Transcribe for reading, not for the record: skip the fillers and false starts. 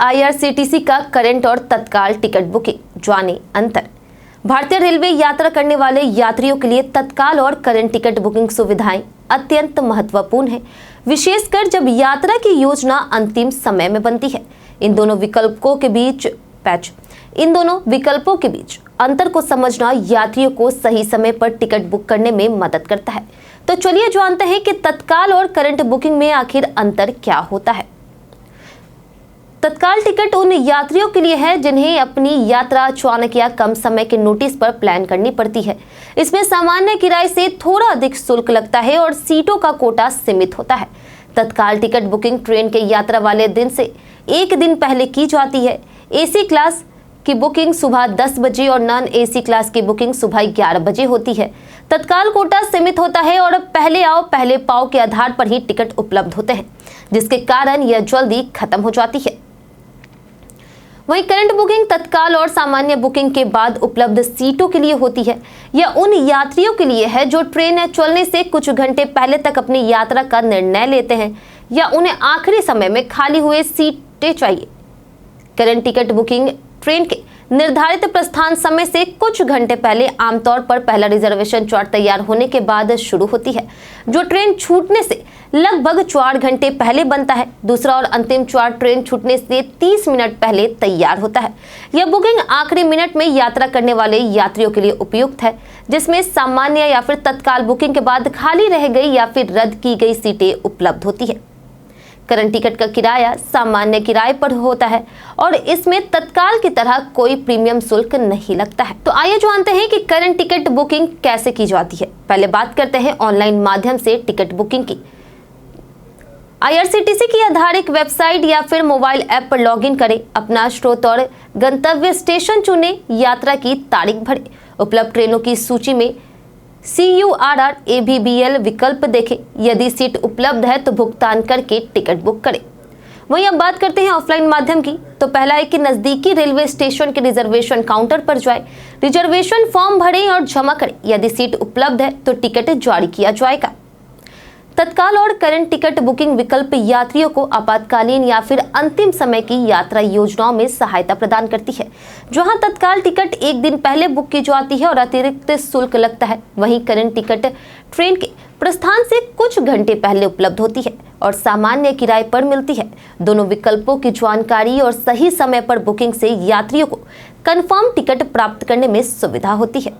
IRCTC का current और तत्काल टिकट बुकिंग, जाने अंतर। भारतीय रेलवे यात्रा करने वाले यात्रियों के लिए तत्काल और करंट टिकट बुकिंग सुविधाएं अत्यंत महत्वपूर्ण है, विशेषकर जब यात्रा की योजना अंतिम समय में बनती है। इन दोनों विकल्पों के बीच अंतर को समझना यात्रियों को सही समय पर टिकट बुक करने में मदद करता है। तो चलिए जानते हैं कि तत्काल और करंट बुकिंग में आखिर अंतर क्या होता है। तत्काल टिकट उन यात्रियों के लिए है जिन्हें अपनी यात्रा अचानक या कम समय के नोटिस पर प्लान करनी पड़ती है। इसमें सामान्य किराए से थोड़ा अधिक शुल्क लगता है और सीटों का कोटा सीमित होता है। तत्काल टिकट बुकिंग ट्रेन के यात्रा वाले दिन से एक दिन पहले की जाती है। एसी क्लास की बुकिंग सुबह 10 बजे और नॉन एसी क्लास की बुकिंग सुबह 11 बजे होती है। तत्काल कोटा सीमित होता है और पहले आओ पहले पाओ के आधार पर ही टिकट उपलब्ध होते हैं, जिसके कारण यह जल्दी खत्म हो जाती है। वहीं करंट बुकिंग तत्काल और सामान्य बुकिंग के बाद उपलब्ध सीटों के लिए होती है। यह उन यात्रियों के लिए है जो ट्रेन चलने से कुछ घंटे पहले तक अपनी यात्रा का निर्णय लेते हैं या उन्हें आखिरी समय में खाली हुए सीटें चाहिए। करंट टिकट बुकिंग ट्रेन के निर्धारित प्रस्थान समय से कुछ घंटे पहले आमतौर पर पहला रिजर्वेशन चार्ट तैयार होने के बाद शुरू होती है, जो ट्रेन छूटने से लगभग 4 घंटे पहले बनता है। दूसरा और अंतिम चार्ट ट्रेन छूटने से 30 मिनट पहले तैयार होता है। यह बुकिंग आखिरी मिनट में यात्रा करने वाले यात्रियों के लिए उपयुक्त है, जिसमें सामान्य या फिर तत्काल बुकिंग के बाद खाली रह गई या फिर रद्द की गई सीटें उपलब्ध होती है। करंट टिकट का किराया सामान्य किराए पर होता है और इसमें तत्काल की तरह कोई प्रीमियम शुल्क नहीं लगता है। तो आइए जानते हैं कि करंट टिकट बुकिंग कैसे की जाती है। पहले बात करते हैं ऑनलाइन माध्यम से टिकट बुकिंग की। आईआरसीटीसी की आधारित वेबसाइट या फिर मोबाइल ऐप पर लॉगिन करें, अपना स्रोत और गंतव्य स्टेशन चुनें, यात्रा की तारीख भरें, उपलब्ध ट्रेनों की सूची में CURR ABBL विकल्प देखें। यदि सीट उपलब्ध है तो भुगतान करके टिकट बुक करें। वहीं अब बात करते हैं ऑफलाइन माध्यम की। तो पहला है कि नजदीकी रेलवे स्टेशन के रिजर्वेशन काउंटर पर जाएं, रिजर्वेशन फॉर्म भरें और जमा करें। यदि सीट उपलब्ध है तो टिकट जारी किया जाएगा। तत्काल और करंट टिकट बुकिंग विकल्प यात्रियों को आपातकालीन या फिर अंतिम समय की यात्रा योजनाओं में सहायता प्रदान करती है। जहां तत्काल टिकट एक दिन पहले बुक की जाती है और अतिरिक्त शुल्क लगता है, वहीं करंट टिकट ट्रेन के प्रस्थान से कुछ घंटे पहले उपलब्ध होती है और सामान्य किराए पर मिलती है। दोनों विकल्पों की जानकारी और सही समय पर बुकिंग से यात्रियों को कंफर्म टिकट प्राप्त करने में सुविधा होती है।